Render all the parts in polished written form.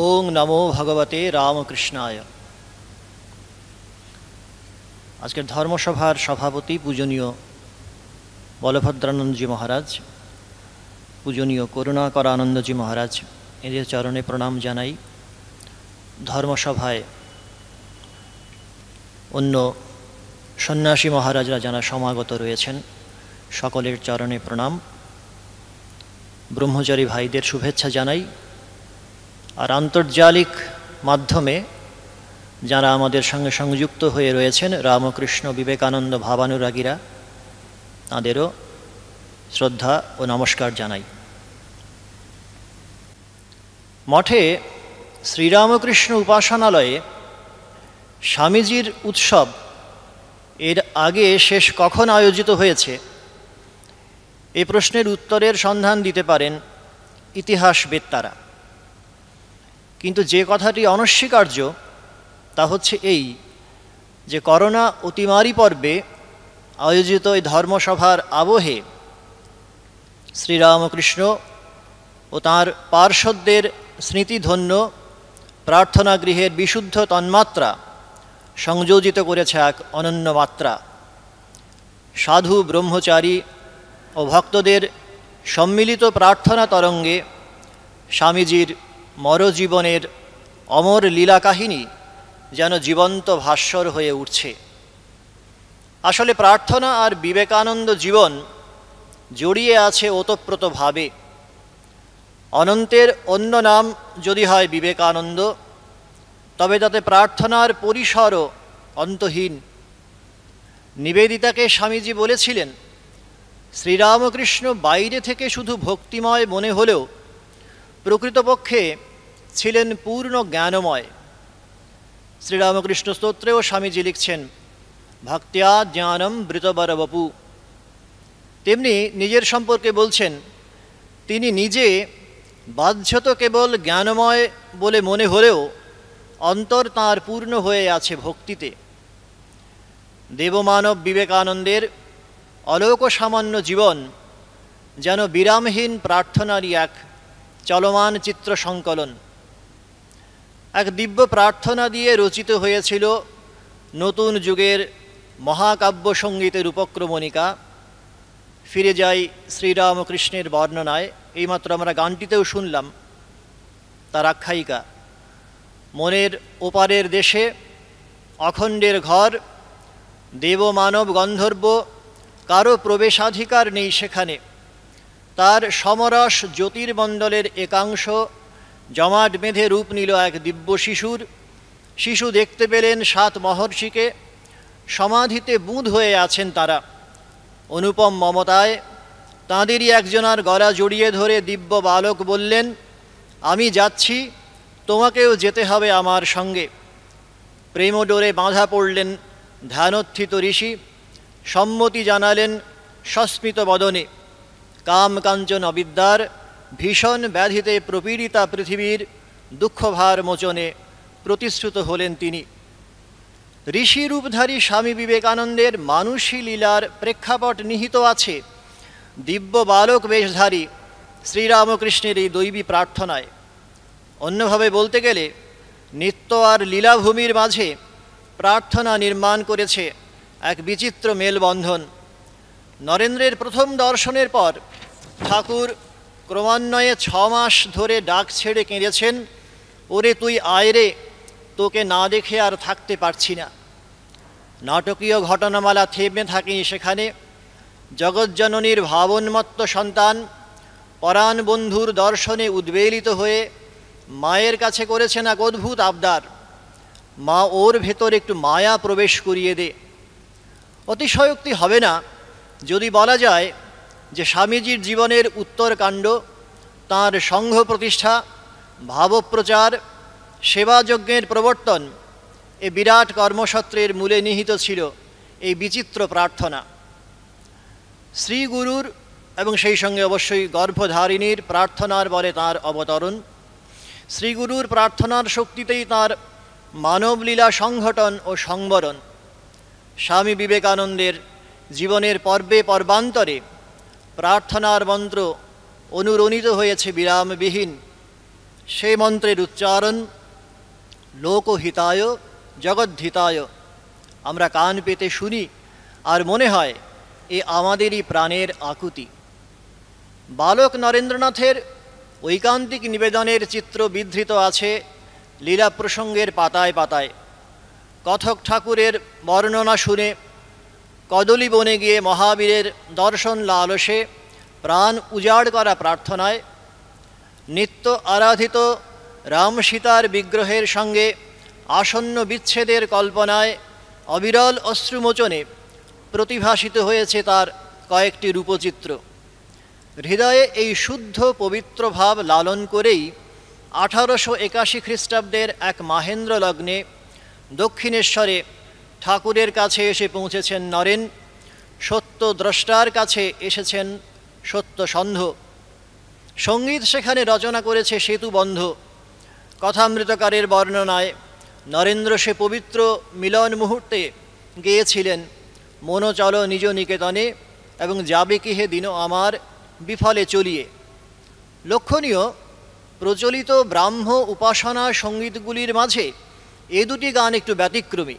ওং নমো ভগবতে রামকৃষ্ণায়। আজকের ধর্মসভার সভাপতি পূজনীয় বলভদ্রানন্দজি মহারাজ, পূজনীয় করুণাকর আনন্দজি মহারাজ, এদের চরণে প্রণাম জানাই। ধর্মসভায় অন্য সন্ন্যাসী মহারাজরা যারা সমাগত রয়েছেন সকলের চরণে প্রণাম। ব্রহ্মচারী ভাইদের শুভেচ্ছা জানাই। আর আন্তর্জালিক মাধ্যমে যারা আমাদের সঙ্গে সংযুক্ত হয়ে রয়েছেন রামকৃষ্ণ বিবেকানন্দ ভাবানুরাগীরা, তাঁদেরও শ্রদ্ধা ও নমস্কার জানাই। মঠে শ্রীরামকৃষ্ণ উপাসনালয়ে স্বামীজির উৎসব এর আগে শেষ কখন আয়োজিত হয়েছে, এ প্রশ্নের উত্তরের সন্ধান দিতে পারেন ইতিহাসবেত্তারা। কিন্তু যে কথাটি অনস্বীকার্য তা হচ্ছে এই যে করোনা অতিমারি পর্বে আয়োজিত এই ধর্মসভার আবহে শ্রীরামকৃষ্ণ ও তাঁর পার্শ্বদের স্মৃতিধন্য প্রার্থনা গৃহের বিশুদ্ধ তন্মাত্রা সংযোজিত করেছে এক অনন্য মাত্রা। সাধু, ব্রহ্মচারী ও ভক্তদের সম্মিলিত প্রার্থনা তরঙ্গে স্বামীজির মরজীবনের অমর লীলা কাহিনী যেন জীবন্ত ভাস্বর হয়ে উঠছে। আসলে প্রার্থনা আর বিবেকানন্দ জীবন জড়িয়ে আছে ওতপ্রোতভাবে। অনন্তের অন্য নাম যদি হয় বিবেকানন্দ, তবে তাতে প্রার্থনার পরিসরও অন্তহীন। নিবেদিতাকে স্বামীজি বলেছিলেন, শ্রীরামকৃষ্ণ বাইরে থেকে শুধু ভক্তিময় মনে হলেও প্রকৃতপক্ষে ছিলেন পূর্ণ জ্ঞানময়। শ্রীরামকৃষ্ণ স্তোত্রেও স্বামীজি লিখছেন, ভক্ত্যা জ্ঞানম বৃতবরবপু। তেমনি নিজের সম্পর্কে বলছেন, তিনি নিজে বাহ্যত কেবল জ্ঞানময় বলে মনে হলেও অন্তর তাঁর পূর্ণ হয়ে আছে ভক্তিতে। দেবমানব বিবেকানন্দের অলোক সামান্য জীবন যেন বিরামহীন প্রার্থনারই এক চলমান চিত্র সংকলন। এক দিব্য প্রার্থনা দিয়ে রচিত হয়েছিল নতুন যুগের মহাকাব্য সঙ্গীতের উপক্রমণিকা। ফিরে যাই শ্রীরামকৃষ্ণের বর্ণনায়, এইমাত্র আমরা গানটিতেও শুনলাম তার আখ্যায়িকা। মনের ওপারের দেশে অখণ্ডের ঘর, দেবমানব গন্ধর্ব কারো প্রবেশাধিকার নেই সেখানে। তার সমরস জ্যোতির্মণ্ডলের একাংশ জমাট বেঁধে রূপ নিল এক দিব্য শিশুর। শিশু দেখতে পেলেন 7 মহর্ষিকে, সমাধিতে বুঁদ হয়ে আছেন তারা। অনুপম মমতায় তাঁদেরই একজনার গলা জড়িয়ে ধরে দিব্য বালক বললেন, আমি যাচ্ছি, তোমাকেও যেতে হবে আমার সঙ্গে। প্রেমডোরে বাঁধা পড়লেন ধ্যানোত্থিত ঋষি, সম্মতি জানালেন সস্মিত বদনে। কাম কাঞ্চন অবিদ্যার ভীষণ ব্যাধিতে প্রপীড়িতা পৃথিবীর দুঃখভার মোচনে প্রতিশ্রুত হলেন তিনি। ঋষি রূপধারী স্বামী বিবেকানন্দের মানুষী লীলার প্রেক্ষাপট নিহিত আছে দিব্য বালক বেশধারী শ্রীরামকৃষ্ণের এই দৈবী প্রার্থনায়। অন্যভাবে বলতে গেলে নিত্য আর লীলাভূমির মাঝে প্রার্থনা নির্মাণ করেছে এক বিচিত্র মেলবন্ধন। নরেন্দ্রের প্রথম দর্শনের পর ঠাকুর ক্রমান্বয়ে 6 মাস ধরে ডাক ছেড়ে কেঁদেছেন, ওরে তুই আয় রে, তোকে না দেখে আর থাকতে পারছি না। নাটকীয় ঘটনামালা থেমে থাকেনি সেখানে। জগজ্জননীর ভাবন্মত্ত সন্তান পরাণ বন্ধুর দর্শনে উদ্বেলিত হয়ে মায়ের কাছে করেছেন এক অদ্ভুত আবদার, মা ওর ভেতর একটু মায়া প্রবেশ করিয়ে দে। অতিশয়োক্তি হবে না যদি বলা যায় যে স্বামীজির জীবনের উত্তরকাণ্ড, তাঁর সংঘ প্রতিষ্ঠা, ভাবপ্রচার, সেবাযজ্ঞের প্রবর্তন, এ বিরাট কর্মসূত্রের মূলে নিহিত ছিল এই বিচিত্র প্রার্থনা। শ্রীগুরুর এবং সেই সঙ্গে অবশ্যই গর্ভধারিণীর প্রার্থনার বলে তাঁর অবতরণ। শ্রীগুরুর প্রার্থনার শক্তিতেই তাঁর মানবলীলা সংঘটন ও সংবরণ। স্বামী বিবেকানন্দের জীবনের পর্বে পর্বান্তরে প্রার্থনার মন্ত্র অনুরণিত হয়েছে বিরামবিহীন। সেই মন্ত্রের উচ্চারণ লোকহিতায় জগদ্ধিতায় আমরা কান পেতে শুনি, আর মনে হয় এ আমাদেরই প্রাণের আকুতি। বালক নরেন্দ্রনাথের ঐকান্তিক নিবেদনের চিত্র বিধৃত আছে লীলা প্রসঙ্গের পাতায় পাতায়। কথক ঠাকুরের বর্ণনা শুনে কদলী বনে গিয়ে মহাবীরের দর্শন লালসে প্রাণ উজাড় করা প্রার্থনায়, নিত্য আরাধিত রাম সীতার বিগ্রহের সঙ্গে আসন্ন বিচ্ছেদের কল্পনায় অবিরল অশ্রুমোচনে প্রতিভাসিত হয়েছে তার কয়েকটি রূপচিত্র। হৃদয়ে এই শুদ্ধ পবিত্র ভাব লালন করেই 1881 খ্রিস্টাব্দের এক মাহেন্দ্র লগ্নে দক্ষিণেশ্বরে ঠাকুরের কাছে এসে পৌঁছেছেন নরেন। সত্য দ্রষ্টার কাছে এসেছেন সত্য সন্ধ। সঙ্গীত সেখানে রচনা করেছে সেতুবন্ধ। কথামৃতকারের বর্ণনায় নরেন্দ্র সে পবিত্র মিলন মুহূর্তে গেয়েছিলেন মন চলো নিজ নিকেতনে এবং যাবে কি হে দিন আমার বিফলে চলিয়ে। লক্ষণীয়, প্রচলিত ব্রাহ্ম উপাসনা সঙ্গীতগুলির মাঝে এ দুটি গান একটু ব্যতিক্রমী।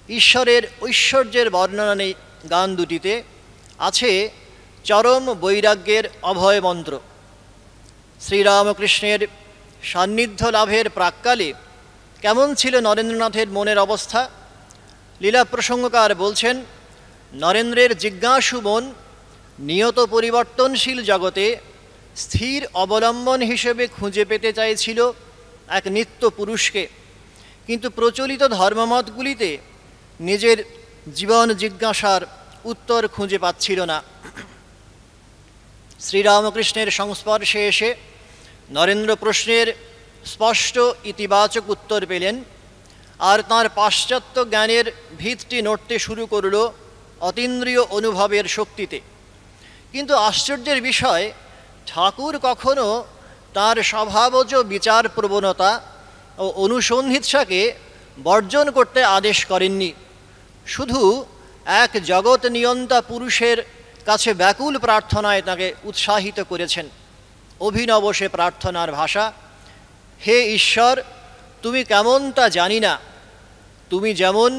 ঈশ্বরের ঐশ্বর্যের বর্ণনা নেই গান দুটিতে, আছে চরম বৈরাগ্যের অভয় মন্ত্র। শ্রীরামকৃষ্ণের সান্নিধ্য লাভের প্রাক্কালে কেমন ছিল নরেন্দ্রনাথের মনের অবস্থা? লীলা প্রসঙ্গকার বলছেন, নরেন্দ্রের জিজ্ঞাসু মন নিয়ত পরিবর্তনশীল জগতে স্থির অবলম্বন হিসেবে খুঁজে পেতে চাইছিল এক নিত্য পুরুষকে, কিন্তু প্রচলিত ধর্মমতগুলিতে নিজের জীবন জিজ্ঞাসার উত্তর খুঁজে পাচ্ছিল না। শ্রীরামকৃষ্ণের সংস্পর্শে এসে নরেন্দ্র প্রশ্নের স্পষ্ট ইতিবাচক উত্তর পেলেন, আর তাঁর পাশ্চাত্য জ্ঞানের ভিতটি নড়তে শুরু করল অতীন্দ্রিয় অনুভবের শক্তিতে। কিন্তু আশ্চর্যের বিষয়, ঠাকুর কখনো তাঁর স্বভাবজ বিচার প্রবণতা ও অনুসন্ধিৎসাকে বর্জন করতে আদেশ করেননি, শুধু এক জগৎ নিয়ন্তা পুরুষের কাছে ব্যাকুল প্রার্থনায় তাকে উৎসাহিত করেছেন। অভিনব সে প্রার্থনার ভাষা, হে ঈশ্বর, তুমি কেমন তা জানি না, তুমি যেমন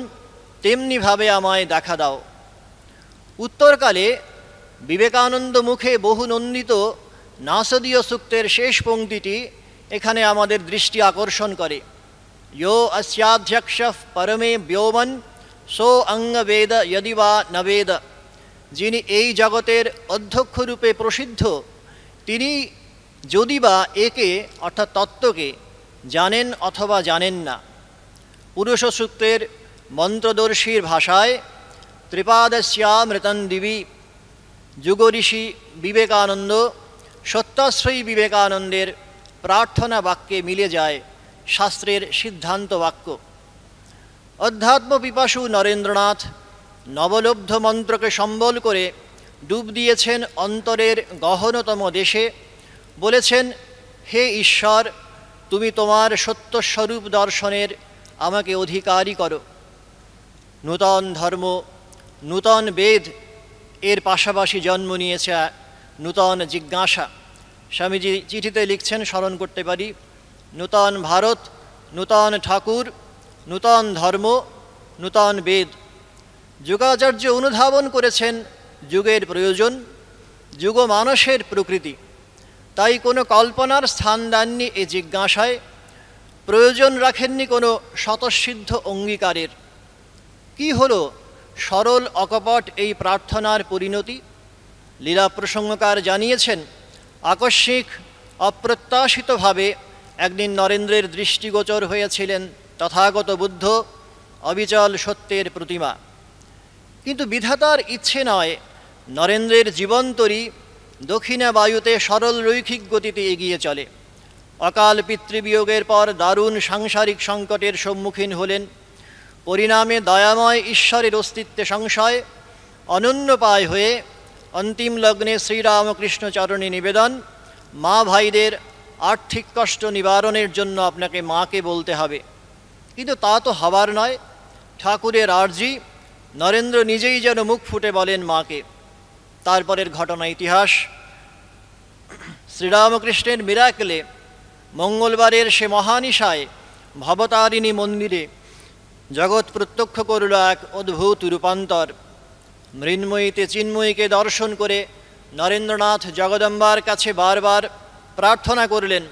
তেমনিভাবে আমায় দেখা দাও। উত্তরকালে বিবেকানন্দ মুখে বহু নন্দিত নাসদীয় সূক্তের শেষ পংক্তিটি এখানে আমাদের দৃষ্টি আকর্ষণ করে। यो अस्याध्यक्षः परमे व्योमन सो অঙ্গবেদ यदि वा न वेद। যিনি এই জগতের অধ্যক্ষ রূপে প্রসিদ্ধ, তিনি যদি বা একে অর্থাৎ তত্ত্বকে জানেন অথবা জানেন না। পুরুষ সূক্তের মন্ত্রদর্শীর ভাষায় ত্রিপাদস্যামৃতং দিবি। যুগঋষি বিবেকানন্দ সত্যাশ্রয়ী বিবেকানন্দের প্রার্থনা বাক্যে মিলে যায় শাস্ত্রের সিদ্ধান্ত বাক্য। অধ্যাত্ম পিপাসু নরেন্দ্রনাথ নবলব্ধ মন্ত্রকে সম্বল করে ডুব দিয়েছেন অন্তরের গহনতম দেশে। বলেছেন, হে ঈশ্বর, তুমি তোমার সত্যস্বরূপ দর্শনের আমাকে অধিকারী করো। নূতন ধর্ম, নূতন বেদ, এর পাশাপাশি জন্ম নিয়েছে নূতন জিজ্ঞাসা। স্বামীজি চিঠিতে লিখছেন, স্মরণ করতে পারি, নূতন ভারত, নূতন ঠাকুর, নূতন ধর্ম, নূতন বেদ। যুগাচার্য অনুধাবন করেছেন যুগের প্রয়োজন, যুগ মানসের প্রকৃতি। তাই কোনো কল্পনার স্থান দেননি এ জিজ্ঞাসায়, প্রয়োজন রাখেননি কোনো স্বতঃসিদ্ধ অঙ্গীকারের। কি হলো সরল অকপট এই প্রার্থনার পরিণতি? লীলা প্রসঙ্গকার জানিয়েছেন, আকস্মিক অপ্রত্যাশিতভাবে একদিন নরেন্দ্রের দৃষ্টিগোচর হয়েছিলেন তথাগত বুদ্ধ, অবিচল সত্যের প্রতিমা। কিন্তু বিধাতার ইচ্ছে নয়, নরেন্দ্রের জীবনতরী দক্ষিণা বায়ুতে সরল রৈখিক গতিতে এগিয়ে চলে। অকাল পিতৃবিয়োগের পর দারুণ সাংসারিক সংকটের সম্মুখীন হলেন। পরিণামে দয়াময় ঈশ্বরের অস্তিত্বে সংশয়, অনন্যপায় হয়ে অন্তিম লগ্নে শ্রীরামকৃষ্ণ চরণে নিবেদন, মা ভাইদের আর্থিক কষ্ট নিবারণের জন্য আপনাকে মাকে বলতে হবে। কিন্তু তা তো হবার নয়। ঠাকুরের আর্জি, নরেন্দ্র নিজেই যেন মুখ ফুটে বলেন মাকে। তারপরের ঘটনা ইতিহাস। শ্রীরামকৃষ্ণের মিরাকেলে মঙ্গলবারের সে মহানিশায় ভবতারিণী মন্দিরে জগৎ প্রত্যক্ষ করল এক অদ্ভুত রূপান্তর। মৃন্ময়ীতে চিন্ময়ীকে দর্শন করে নরেন্দ্রনাথ জগদম্বার কাছে বারবার প্রার্থনা করলেন,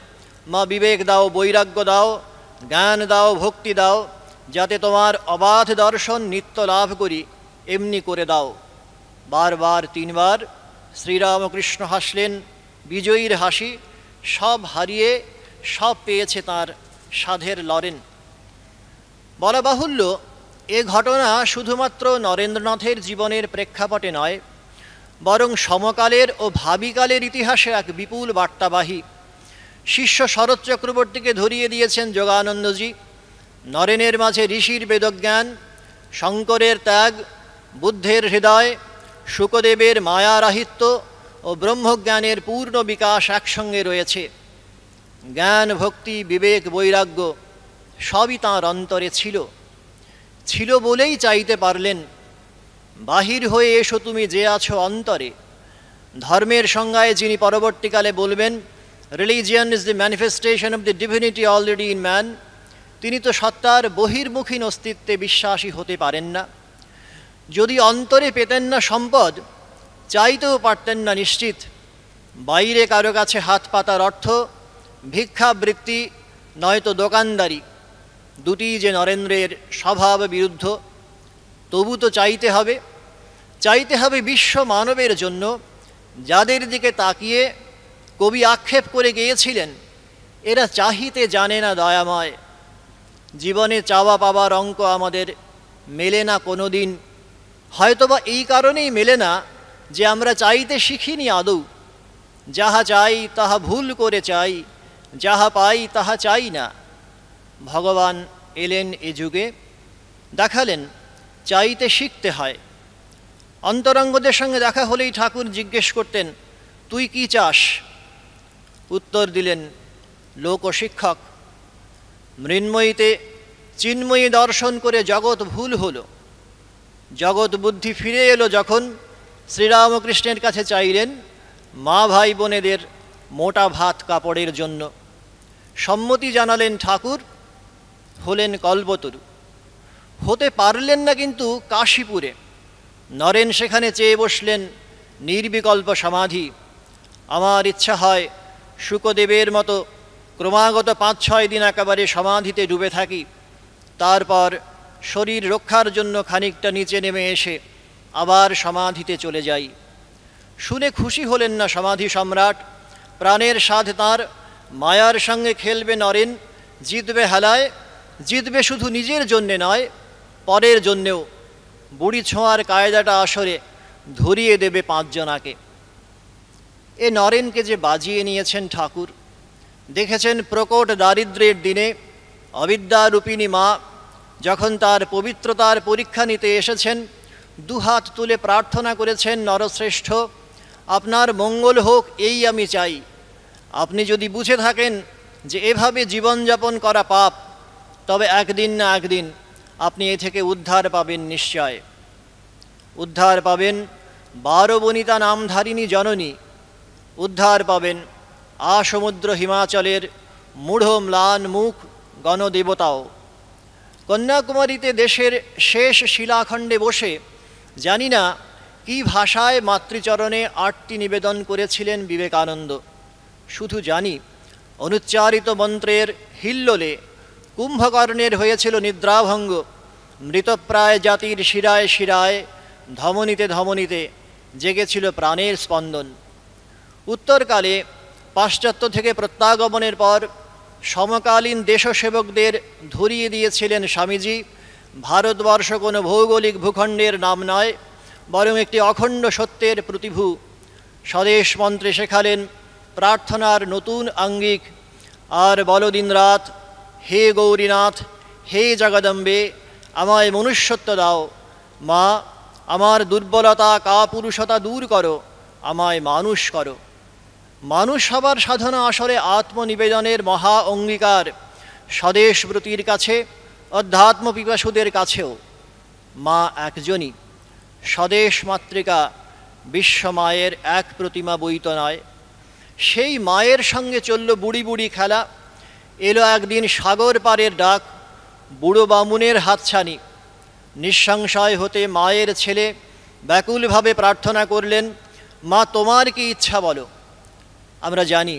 মা বিবেক দাও, বৈরাগ্য দাও, জ্ঞান দাও, ভক্তি দাও, যাতে তোমার অবাধ দর্শন নিত্য লাভ করি, এমনি করে দাও। বারবার 3 বার শ্রীরামকৃষ্ণ হাসলেন বিজয়ীর হাসি। সব হারিয়ে সব পেয়েছে তার সাধের লরেন। বলা বাহুল্য, এ ঘটনা শুধুমাত্র নরেন্দ্রনাথের জীবনের প্রেক্ষাপটে নয়, বরং সমকালের ও ভাবিকালের ইতিহাসে এক বিপুল বার্তাবাহী। শিষ্য শরৎ চক্রবর্তীকে ধরিয়ে দিয়েছেন যোগানন্দজি। নরেনের মাঝে ঋষির বেদজ্ঞান, শঙ্করের ত্যাগ, বুদ্ধের হৃদয়, শুকদেবের মায়ারাহিত্য ও ব্রহ্মজ্ঞানের পূর্ণ বিকাশ একসঙ্গে রয়েছে। জ্ঞান, ভক্তি, বিবেক, বৈরাগ্য সবই তাঁর অন্তরে ছিল বলেই চাইতে পারলেন, বাহির হয়ে এসো তুমি যে আছো অন্তরে। ধর্মের সংজ্ঞায় যিনি পরবর্তীকালে বলবেন, religion is the manifestation of the divinity already in man, তিনি তো সত্তার বহির্মুখীন অস্তিত্বে বিশ্বাসী হতে পারেন না। যদি অন্তরে পেতেন না সম্পদ, চাইতেও পারতেন না নিশ্চিত। বাইরে কারো কাছে হাত পাতার অর্থ ভিক্ষাবৃত্তি নয়তো দোকানদারি, দুটি যে নরেন্দ্রের স্বভাব বিরুদ্ধ। তবু তো চাইতে হবে বিশ্ব মানবের জন্য, যাদের দিকে তাকিয়ে কবি আক্ষেপ করে গিয়েছিলেন, এরা চাহিতে জানে না দয়াময়। জীবনে চাওয়া পাওয়ার অঙ্ক আমাদের মেলে না কোনো দিন। হয়তোবা এই কারণেই মেলে না যে আমরা চাইতে শিখিনি আদৌ। যাহা চাই তাহা ভুল করে চাই, যাহা পাই তাহা চাই না। ভগবান এলেন এ যুগে, দেখালেন চাইতে শিখতে হয়। অন্তরঙ্গদের সঙ্গে দেখা হলেই ঠাকুর জিজ্ঞেস করতেন, তুই কি চাস? উত্তর দিলেন লোকশিক্ষক। মৃন্ময়ীতে চিন্ময়ী দর্শন করে জগৎ ভুল হলো, জগৎ বুদ্ধি ফিরে এলো যখন শ্রীরামকৃষ্ণের কাছে চাইলেন মা ভাই বোনেদের মোটা ভাত কাপড়ের জন্য। সম্মতি জানালেন ঠাকুর, হলেন কল্পতরু। হতে পারলেন না কিন্তু কাশীপুরে। নরেন সেখানে চেয়ে বসলেন নির্বিকল্প সমাধি। আমার ইচ্ছা হয় শুকদেবের মতো ক্রমাগত 5-6 দিন একেবারে সমাধিতে ডুবে থাকি, তারপর শরীর রক্ষার জন্য খানিকটা নিচে নেমে এসে আবার সমাধিতে চলে যাই। শুনে খুশি হলেন না সমাধি সম্রাট। প্রাণের সাধ তাঁর, মায়ার সঙ্গে খেলবে নরেন, জিতবে হেলায়, জিতবে শুধু নিজের জন্যে নয়, পরের জন্যেও। বুড়ি ছোঁয়ার কায়দাটা আসরে ধরিয়ে দেবে 5 জনাকে। এ নরেনকে যে বাজিয়ে নিয়েছেন ঠাকুর। দেখেছেন প্রকট দারিদ্র্যের দিনে অবিদ্যারূপিণী মা যখন তার পবিত্রতার পরীক্ষা নিতে এসেছেন, দুহাত তুলে প্রার্থনা করেছেন, নরশ্রেষ্ঠ আপনার মঙ্গল হোক এই আমি চাই। আপনি যদি বুঝে থাকেন যে এভাবে জীবনযাপন করা পাপ, তবে একদিন না একদিন আপনি এ থেকে উদ্ধার পাবেন নিশ্চয়। উদ্ধার পাবেন 12 বনিতা নামধারিণী জননী, উদ্ধার পাবেন আসমুদ্র হিমাচলের মূঢ় ম্লান মুখ গণদেবতাও। কন্যাকুমারীতে দেশের শেষ শিলাখণ্ডে বসে জানি না কি ভাষায় মাতৃচরণে আরতি নিবেদন করেছিলেন বিবেকানন্দ। শুধু জানি অনুচ্চারিত মন্ত্রের হিল্লোলে কুম্ভকর্ণের হয়েছিল নিদ্রাভঙ্গ। মৃতপ্রায় জাতির শিরায় শিরায়, ধমনীতে ধমনীতে জেগেছিল প্রাণের স্পন্দন। উত্তরকালে পাশ্চাত্য থেকে প্রত্যাগমনের পর সমকালীন দেশসেবকদের ধরিয়ে দিয়েছিলেন স্বামীজি, ভারতবর্ষ কোনো ভৌগোলিক ভূখণ্ডের নাম নয়, বরং একটি অখণ্ড সত্যের প্রতিভূ। স্বদেশ মন্ত্রে শেখালেন প্রার্থনার নতুন আঙ্গিক। আর বল দিনরাত, হে গৌরীনাথ, হে জগদম্বে, আমায় মনুষ্যত্ব দাও। মা, আমার দুর্বলতা কাপুরুষতা দূর করো, আমায় মানুষ করো। মানুষ হবার সাধনা আসলে আত্মনিবেদনের মহা অঙ্গীকার। স্বদেশব্রতীর কাছে, অধ্যাত্ম পিপাসুদের কাছেও মা একজনই। স্বদেশ মাতৃকা বিশ্বমায়ের এক প্রতিমা বই তো নয়। সেই মায়ের সঙ্গে চলল বুড়ি বুড়ি খেলা। এলো একদিন সাগর পারের ডাক, বুড়ো বামুনের হাতছানি। নিঃসংশয় হতে মায়ের ছেলে ব্যাকুলভাবে প্রার্থনা করলেন, মা তোমার কি ইচ্ছা বলো। আমরা জানি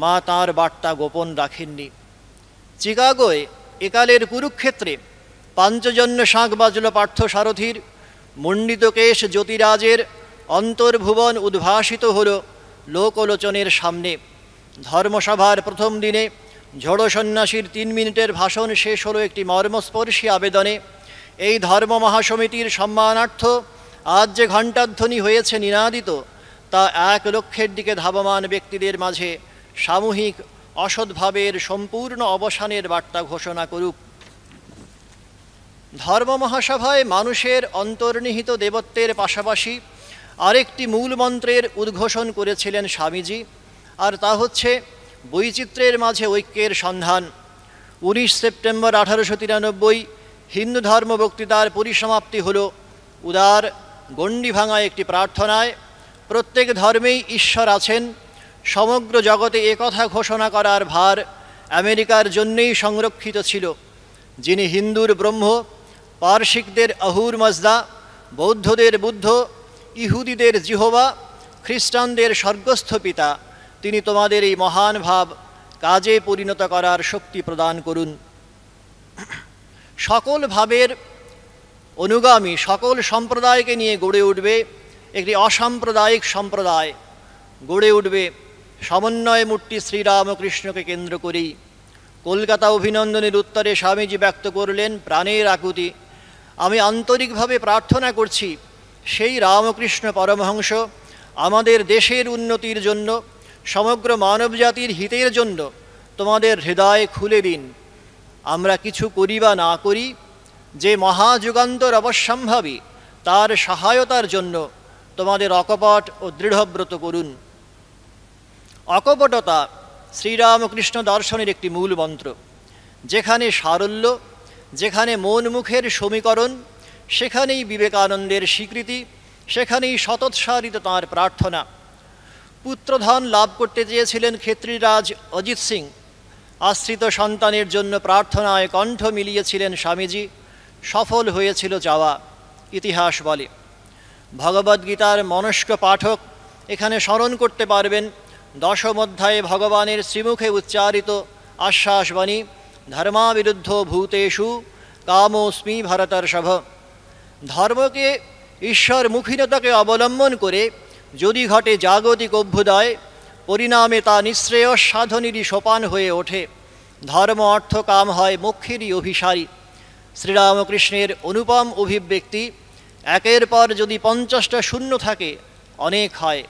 মা তাঁর বার্তা গোপন রাখেননি। চিকাগোয় একালের কুরুক্ষেত্রে পাঞ্চজন্য শাঁখ বাজল পার্থসারথীর, মণ্ডিত কেশ জ্যোতিরাজের অন্তর্ভুবন উদ্ভাসিত হল লোকলোচনের সামনে। ধর্মসভার প্রথম দিনে ঝড়ো সন্ন্যাসীর 3 মিনিটের ভাষণ শেষ হলো একটি মর্মস্পর্শী আবেদনে। এই ধর্ম মহাসমিতির সম্মানার্থ আজ যে ঘণ্টাধ্বনি হয়েছে নিনাদিত, তা 1 লক্ষের দিকে ধাবমান ব্যক্তিদের মাঝে সামূহিক অসদ্ভাবের সম্পূর্ণ অবসানের বার্তা ঘোষণা করুক। ধর্ম মহাসভায় মানুষের অন্তর্নিহিত দেবত্বের পাশাপাশি আরেকটি মূল মন্ত্রের উদ্ঘোষণ করেছিলেন স্বামীজি, আর তা হচ্ছে বৈচিত্র্যের মাঝে ঐক্যের সন্ধান। 19 সেপ্টেম্বর 1893 হিন্দু ধর্ম বক্তৃতার পরিসমাপ্তি হল উদার গণ্ডি ভাঙা একটি প্রার্থনায়। প্রত্যেক ধর্মেই ঈশ্বর আছেন, সমগ্র জগতে একথা ঘোষণা করার ভার আমেরিকার জন্যেই সংরক্ষিত ছিল। যিনি হিন্দুর ব্রহ্ম, পারসিকদের আহুর মাজদা, বৌদ্ধদের বুদ্ধ, ইহুদিদের জিহোবা, খ্রিস্টানদের স্বর্গস্থ পিতা, তিনি তোমাদের এই মহান ভাব কাজে পরিণত করার শক্তি প্রদান করুন। সকল ভাবের অনুগামী সকল সম্প্রদায়কে নিয়ে গড়ে উঠবে একটি অসাম্প্রদায়িক সম্প্রদায়, গড়ে উঠবে সমন্বয় মূর্তি শ্রীরামকৃষ্ণকে কেন্দ্র করেই। কলকাতা অভিনন্দনের উত্তরে স্বামীজি ব্যক্ত করলেন প্রাণের আকুতি, আমি আন্তরিকভাবে প্রার্থনা করছি সেই রামকৃষ্ণ পরমহংস আমাদের দেশের উন্নতির জন্য, সমগ্র মানবজাতির হিতের জন্য তোমাদের হৃদয় খুলে দিন। আমরা কিছু করি বা না করি, যে মহাযুগান্তর অবশ্যম্ভাবী তার সহায়তার জন্য তোমাদের অকপট ও দৃঢ়ব্রত করুন। অকপটতা শ্রীরামকৃষ্ণ দর্শনের একটি মূল মন্ত্র। যেখানে সারল্য, যেখানে মন মুখের সমীকরণ, সেখানেই বিবেকানন্দের স্বীকৃতি, সেখানেই শতৎসারিত তাঁর প্রার্থনা। পুত্রধন লাভ করতে চেয়েছিলেন ক্ষেত্রীরাজ অজিত সিং, আশ্রিত সন্তানের জন্য প্রার্থনায় কণ্ঠ মিলিয়েছিলেন স্বামীজি, সফল হয়েছিল যাওয়া, ইতিহাস বলে। ভগবদ্গীতার মনস্ক পাঠক এখানে স্মরণ করতে পারবেন 10ম অধ্যায়ে ভগবানের শ্রীমুখে উচ্চারিত আশ্বাসবাণী, ধর্মাবিরুদ্ধ ভূতেষু কামোস্মি ভরতর্ষভ। ধর্মকে ঈশ্বরমুখীনতাকে অবলম্বন করে যদি ঘটে জাগতিক অভ্যুদয়, পরিণামে তা নিঃশ্রেয়স সাধনেরই সোপান হয়ে ওঠে। ধর্ম অর্থ কাম হয় মোক্ষেরই অভিসারী। শ্রীরামকৃষ্ণের অনুপম অভিব্যক্তি, একের পর যদি 50টা শূন্য থাকে অনেক হয়,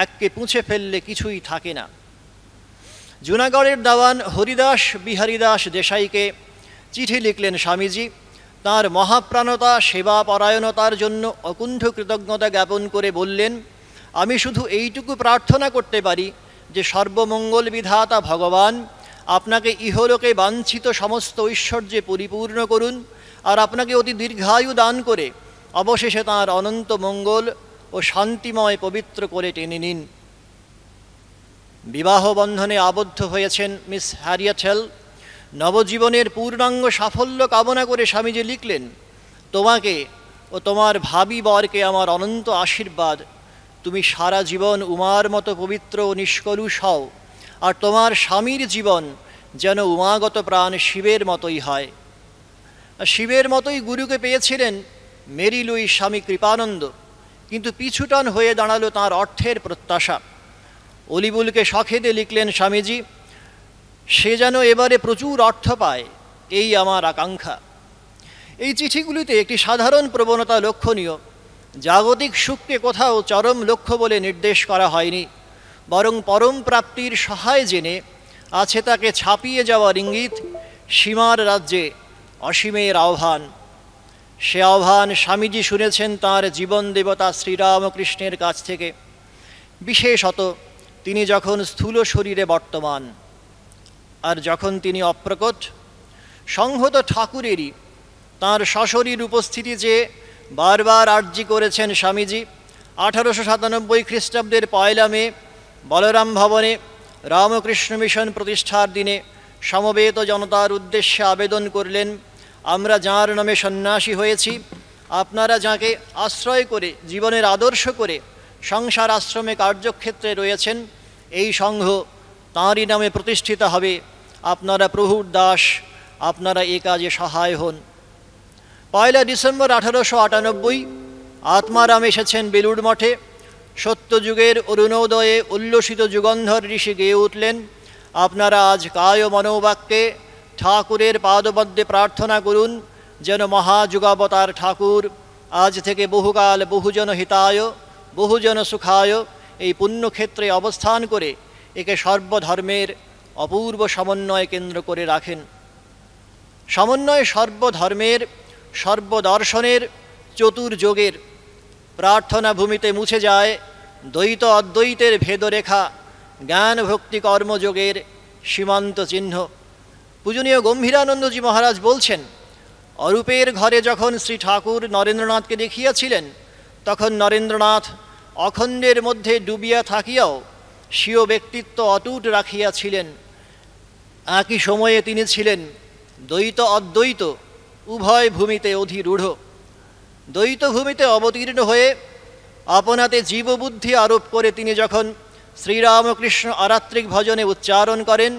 এককে পুঁছে ফেললে কিছুই থাকে না। জুনাগড়ের দেওয়ান হরিদাস বিহারীদাস দেশাইকে চিঠি লিখলেন স্বামীজি, তাঁর মহাপ্রাণতা সেবা পরায়ণতার জন্য অকুণ্ঠ কৃতজ্ঞতা জ্ঞাপন করে বললেন, আমি শুধু এইটুকু প্রার্থনা করতে পারি যে সর্বমঙ্গল বিধাতা ভগবান আপনাকে ইহলোকে বাঞ্ছিত সমস্ত ঐশ্বর্যে পরিপূর্ণ করুন, আর আপনাকে অতি দীর্ঘায়ু দান করে অবশেষে তাঁর অনন্ত মঙ্গল ও শান্তিময় পবিত্র করে টেনে নিন। বিবাহ বন্ধনে আবদ্ধ হয়েছেন মিস হ্যারিয়েট হেল। নবজীবনের পূর্ণাঙ্গ সাফল্য কামনা করে স্বামীজি লিখলেন, তোমাকে ও তোমার ভাবি বরকে আমার অনন্ত আশীর্বাদ। তুমি সারা জীবন উমার মতো পবিত্র ও নিষ্কলুষ হও, আর তোমার স্বামীর জীবন যেন উমাগত প্রাণ শিবের মতোই হয়। শিবের মতোই গুরুকে পেয়েছিলেন মেরি লুই স্বামী কৃপানন্দ, কিন্তু পিছুটান হয়ে দাঁড়ালো তাঁর অর্থের প্রত্যাশা। অলিবুলকে শখেদে লিখলেন স্বামীজি, সে যেন এবারে প্রচুর অর্থ পায়, এই আমার আকাঙ্ক্ষা। এই চিঠিগুলিতে একটি সাধারণ প্রবণতা লক্ষণীয়। জাগতিক সুখকে কোথাও চরম লক্ষ্য বলে নির্দেশ করা হয়নি, বরং পরম প্রাপ্তির সহায় জেনে আছে তাকে ছাপিয়ে যাওয়ার ইঙ্গিত, সীমার রাজ্যে অসীমের আহ্বান। সে আহ্বান স্বামীজি শুনেছেন তাঁর জীবন দেবতা শ্রীরামকৃষ্ণের কাছ থেকে, বিশেষত তিনি যখন স্থূল শরীরে বর্তমান, আর যখন তিনি অপ্রকট। সংহত ঠাকুরেরই তাঁর সশরীর উপস্থিতি যে বারবার আর্জি করেছেন স্বামীজি। 1897 খ্রিস্টাব্দের 1 মে বলরাম ভবনে রামকৃষ্ণ মিশন প্রতিষ্ঠার দিনে সমবেত জনতার উদ্দেশ্যে আবেদন করলেন, আমরা যাঁর নামে সন্ন্যাসী হয়েছি, আপনারা যাকে আশ্রয় করে জীবনের আদর্শ করে সংসার আশ্রমে কার্যক্ষেত্রে রয়েছেন, এই সংঘ তাঁরই নামে প্রতিষ্ঠিত হবে। আপনারা প্রভুর দাস, আপনারা এ কাজে সহায় হন। 1 ডিসেম্বর 1898 আত্মারাম এসেছেন বেলুড় মঠে। সত্যযুগের অরুণোদয়ে উল্লসিত যুগন্ধর ঋষি গেয়ে উঠলেন, আপনারা আজ কায় মনোবাক্যে ঠাকুরের পাদপদ্মে প্রার্থনা করুন যেন মহাযুগাবতার ঠাকুর আজ থেকে বহুকাল বহুজন হিতায় বহুজন সুখায় এই পুণ্যক্ষেত্রে অবস্থান করে একে সর্বধর্মের অপূর্ব সমন্বয় কেন্দ্র করে রাখেন। সমন্বয় সর্বধর্মের সর্বদর্শনের চতুর্যোগের প্রার্থনা ভূমিতে মুছে যায় দ্বৈত অদ্বৈতের ভেদরেখা, জ্ঞান ভক্তি কর্মযোগের সীমান্ত চিহ্ন। পূজনীয় গম্ভীরানন্দজি মহারাজ বলছেন, অরূপের ঘরে যখন শ্রী ঠাকুর নরেন্দ্রনাথকে দেখিয়াছিলেন, তখন নরেন্দ্রনাথ অখণ্ডের মধ্যে ডুবিয়া থাকিয়াও স্বীয় ব্যক্তিত্ব অটুট রাখিয়াছিলেন। একই সময়ে তিনি ছিলেন দ্বৈত অদ্বৈত উভয় ভূমিতে অধিরূঢ়। দ্বৈত ভূমিতে অবতীর্ণ হয়ে আপনাতে জীববুদ্ধি আরোপ করে তিনি যখন শ্রীরামকৃষ্ণ আরাত্রিক ভজনে উচ্চারণ করেন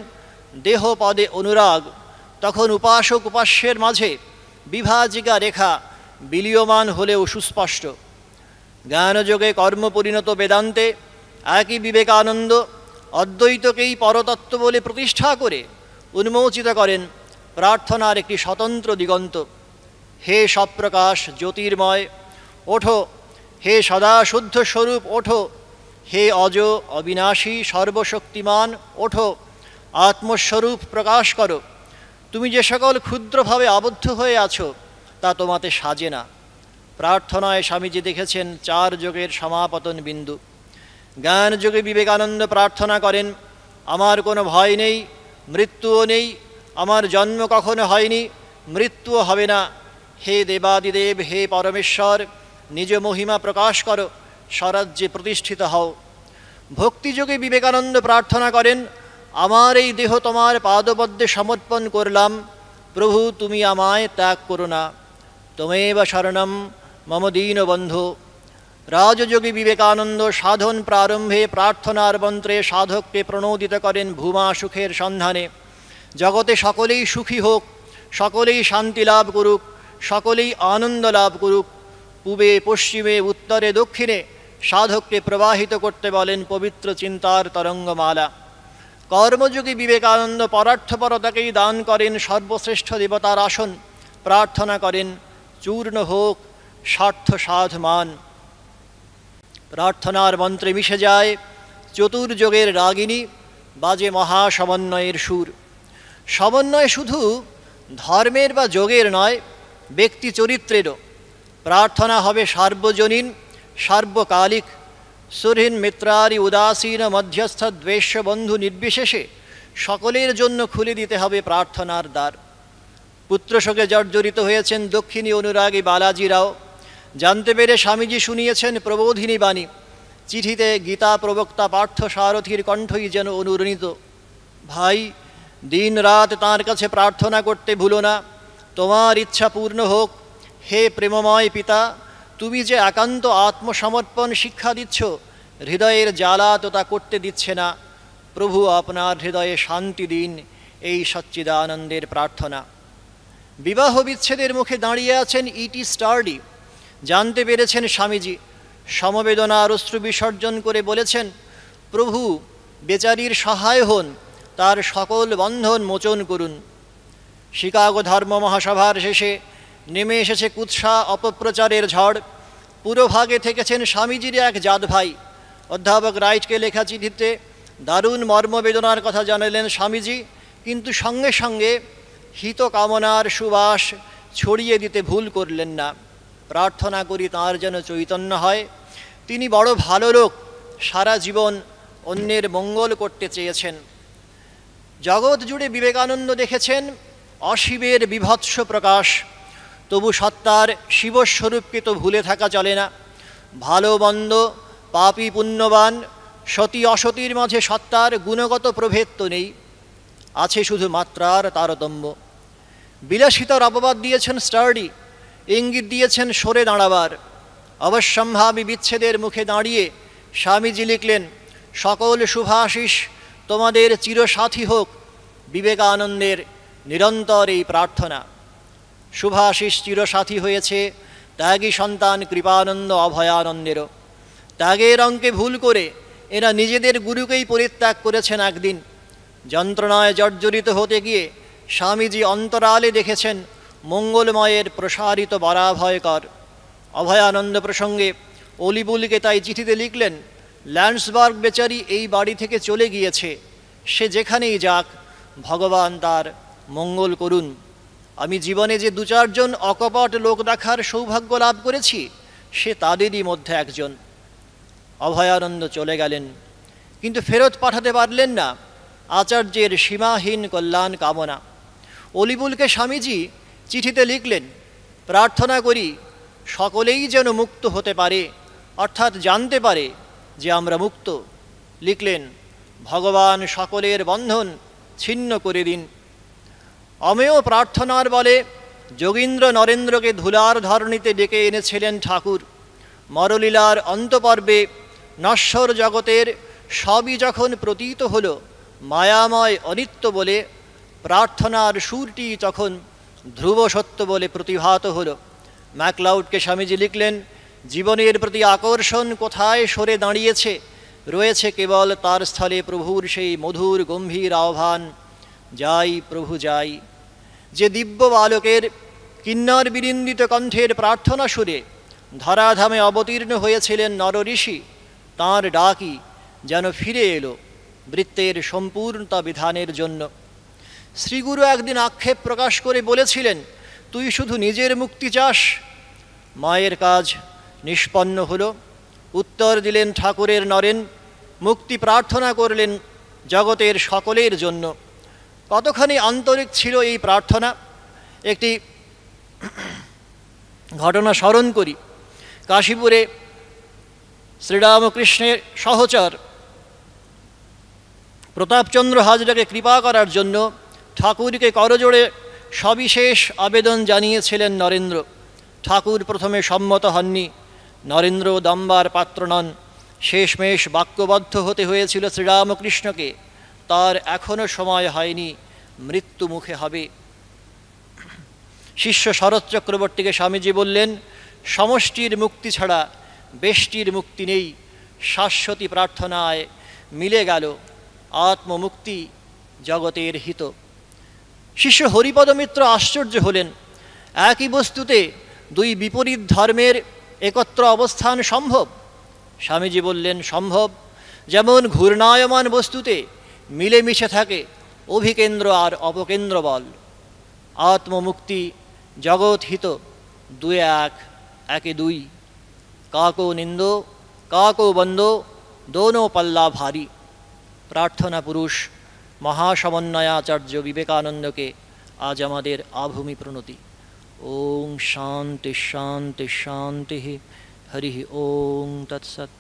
দেহ পদে অনুরাগ, তখন উপাসক উপাস্যের মাঝে বিভাজিকা রেখা বিলীয়মান হলেও সুস্পষ্ট। জ্ঞানযোগে কর্মপরিণত বেদান্তে একই বিবেকানন্দ অদ্বৈতকেই পরতত্ত্ব বলে প্রতিষ্ঠা করে উন্মোচিত করেন প্রার্থনার একটি স্বতন্ত্র দিগন্ত। হে সপ্রকাশ জ্যোতির্ময় ওঠো, হে সদা শুদ্ধ স্বরূপ ওঠো, হে অজ অবিনাশী সর্বশক্তিমান ওঠো, আত্মস্বরূপ প্রকাশ করো। তুমি যে সকল ক্ষুদ্রভাবে আবদ্ধ হয়ে আছো তা তোমাতে সাজে না। প্রার্থনায় স্বামীজি দেখেছেন 4 যোগের সমাপতন বিন্দু। জ্ঞান যোগে বিবেকানন্দ প্রার্থনা করেন, আমার কোনো ভয় নেই, মৃত্যুও নেই, আমার জন্ম কখনো হয়নি, মৃত্যুও হবে না। হে দেবাদিদেব, হে পরমেশ্বর, নিজ মহিমা প্রকাশ করো, স্বরাজ্যে প্রতিষ্ঠিত হও। ভক্তিযোগে বিবেকানন্দ প্রার্থনা করেন, আমার এই দেহ তোমার পাদপদ্মে সমর্পণ করলাম, প্রভু তুমি আমায় ত্যাগ করো না। তমেব শরণম মম দীনবন্ধু। রাজযোগী বিবেকানন্দ সাধন প্রারম্ভে প্রার্থনার মন্ত্রে সাধককে প্রণোদিত করেন ভূমা সুখের সন্ধানে। জগতে সকলেই সুখী হোক, সকলেই শান্তি লাভ করুক, সকলেই আনন্দ লাভ করুক। পূবে পশ্চিমে উত্তরে দক্ষিণে সাধককে প্রবাহিত করতে বলেন পবিত্র চিন্তার তরঙ্গমালা। কর্মযোগী বিবেকানন্দ পরার্থপরতাকেই দান করেন সর্বশ্রেষ্ঠ দেবতার আসন। প্রার্থনা করেন চূর্ণ হোক স্বার্থ সাধমান। প্রার্থনার মন্ত্রে মিশে যায় চতুর্যোগের রাগিনী, বাজে মহাসমন্বয়ের সুর। সমন্বয় শুধু ধর্মের বা যোগের নয়, ব্যক্তি চরিত্রেরও। প্রার্থনা হবে সার্বজনীন, সার্বকালিক। সুরহীন মিত্রারি উদাসীন মধ্যস্থ দ্বেষ্য বন্ধু নির্বিশেষে সকলের জন্য খুলে দিতে হবে প্রার্থনার দ্বার। পুত্রশোকে জর্জরিত হয়েছেন দক্ষিণী অনুরাগী বালাজি রাও। জানতে পেরে স্বামীজি শুনিয়েছেন প্রবোধিনী বাণী। চিঠিতে গীতা প্রবক্তা পার্থ সারথীর কণ্ঠই যেন অনুরণিত। ভাই, দিন রাত তাঁর কাছে প্রার্থনা করতে ভুলো না, তোমার ইচ্ছা পূর্ণ হোক। হে প্রেমময় পিতা, তুমি যে একান্ত আত্মসমর্পণ শিক্ষা দিচ্ছ, হৃদয়ের জ্বালা তো তা করতে দিচ্ছে না। প্রভু আপনার হৃদয়ে শান্তি দিন, এই সচ্চিদানন্দের প্রার্থনা। বিবাহ বিচ্ছেদের মুখে দাঁড়িয়ে আছেন ইটি স্টার্ডি। জানতে পেরেছেন স্বামীজি, সমবেদনার অশ্রু বিসর্জন করে বলেছেন, প্রভু বেচারির সহায় হন, তার সকল বন্ধন মোচন করুন। শিকাগো ধর্ম মহাসভার শেষে নেমে এসেছে কুৎসা অপপ্রচারের ঝড়। পুরোভাগে থেকেছেন স্বামীজির এক জাত ভাই। অধ্যাপক রাইটকে লেখা চিঠিতে দারুণ মর্মবেদনার কথা জানালেন স্বামীজি, কিন্তু সঙ্গে সঙ্গে হিত কামনার সুবাস ছড়িয়ে দিতে ভুল করলেন না। প্রার্থনা করি তাঁর যেন চৈতন্য হয়। তিনি বড় ভালো লোক, সারা জীবন অন্যের মঙ্গল করতে চেয়েছেন। জগৎ জুড়ে বিবেকানন্দ দেখেছেন অশিবের বিভৎস প্রকাশ, তবু সত্তার শিবস্বরূপকে তো ভুলে থাকা চলে না। ভালো মন্দ, পাপী পুণ্যবান, সতী অসতীর মাঝে সত্তার গুণগত প্রভেদ তো নেই। আছে শুধু মাত্রার তারতম্য। বিলাসিতার অপবাদ দিয়েছেন স্টার্ডি, ইঙ্গিত দিয়েছেন সরে দাঁড়াবার। অবশ্যম্ভাবী বিচ্ছেদের মুখে দাঁড়িয়ে স্বামীজি লিখলেন, সকল শুভাশিস তোমাদের চিরসাথী হোক, বিবেকানন্দের নিরন্তর এই প্রার্থনা। শুভাশিস চিরসাথী হয়েছে ত্যাগী সন্তান কৃপানন্দ অভয়ানন্দেরও। ত্যাগের অঙ্কে ভুল করে এরা নিজেদের গুরুকেই পরিত্যাগ করেছেন। একদিন যন্ত্রণায় জর্জরিত হতে গিয়ে স্বামীজি অন্তরালে দেখেছেন মঙ্গলময়ের প্রসারিত বরাভয়কর। অভয়ানন্দ প্রসঙ্গে অলিবুলকে তাই চিঠিতে লিখলেন, ল্যান্ডসবার্গ বেচারি এই বাড়ি থেকে চলে গিয়েছে, সে যেখানেই যাক ভগবান তার মঙ্গল করুন। আমি জীবনে যে দু চারজন অকপট লোক দেখার সৌভাগ্য লাভ করেছি, সে তাদেরই মধ্যে একজন। অভয়ানন্দ চলে গেলেন, কিন্তু ফেরত পাঠাতে পারলেন না আচার্যের সীমাহীন কল্যাণ কামনা। অলিবুলকে স্বামীজি চিঠিতে লিখলেন, প্রার্থনা করি সকলেই যেন মুক্ত হতে পারে, অর্থাৎ জানতে পারে যে আমরা মুক্ত। লিখলেন, ভগবান সকলের বন্ধন ছিন্ন করে দিন। অমেয় প্রার্থনার বলে যোগীন্দ্র নরেন্দ্রকে ধুলার ধরণীতে ডেকে এনেছিলেন ঠাকুর। মরলীলার অন্তপর্বে নশ্বর জগতের সবই যখন প্রতীত হল মায়াময় অনিত্য বলে, প্রার্থনার সুরটি তখন ধ্রুব সত্য বলে প্রতিভাত হল। ম্যাকলাউডকে স্বামীজি লিখলেন, জীবনের প্রতি আকর্ষণ কোথায় সরে দাঁড়িয়েছে, রয়েছে কেবল তার স্থলে প্রভুর সেই মধুর গম্ভীর আহ্বান, যাই প্রভু যাই। যে দিব্য বালকের কিন্নর বিনিন্দিত কণ্ঠের প্রার্থনা সুরে ধরাধামে অবতীর্ণ হয়েছিলেন নরঋষি, তাঁর ডাকই যেন ফিরে এলো বৃত্তের সম্পূর্ণতা বিধানের জন্য। শ্রীগুরু একদিন আক্ষেপ প্রকাশ করে বলেছিলেন, তুই শুধু নিজের মুক্তি চাস। মায়ের কাজ নিষ্পন্ন হলো। উত্তর দিলেন ঠাকুরের নরেন, মুক্তি প্রার্থনা করলেন জগতের সকলের জন্য। কতখানি আন্তরিক ছিল এই প্রার্থনা। একটি ঘটনা স্মরণ করি। কাশীপুরে শ্রীরামকৃষ্ণের সহচর প্রতাপচন্দ্র হাজরাকে কৃপা করার জন্য ঠাকুরকে করজোড়ে সবিশেষ আবেদন জানিয়েছিলেন নরেন্দ্র। ঠাকুর প্রথমে সম্মত হননি। নরেন্দ্র দম্বার পাত্র নন। শেষমেশ বাক্যবদ্ধ হতে হয়েছিল শ্রীরামকৃষ্ণকে, তার এখনও সময় হয়নি, মৃত্যু মুখে হবে। শিষ্য শরৎ চক্রবর্তীকে স্বামীজি বললেন, সমষ্টির মুক্তি ছাড়া বেষ্টির মুক্তি নেই। শাশ্বতী প্রার্থনায় মিলে গেল আত্মমুক্তি, জগতের হিত। শিষ্য হরিপদ মিত্র আশ্চর্য হলেন, একই বস্তুতে দুই বিপরীত ধর্মের একত্র অবস্থান সম্ভব? স্বামীজি বললেন, সম্ভব। যেমন ঘূর্ণায়মান বস্তুতে মিলেমিশে থাকে অভিকেন্দ্র আর অপকেন্দ্র বল। আত্মমুক্তি, জগৎ হিত, দুয়ে এক, একে দুই। কাকো নিন্দো কাকো বন্দো, দোনো পাল্লা ভারী। প্রার্থনা পুরুষ মহাসমন্বয়াচার্য বিবেকানন্দকে আজ আমাদের আভূমি প্রণতি। ওং শান্তি শান্তি শান্তি। হরি ওং তৎসৎ।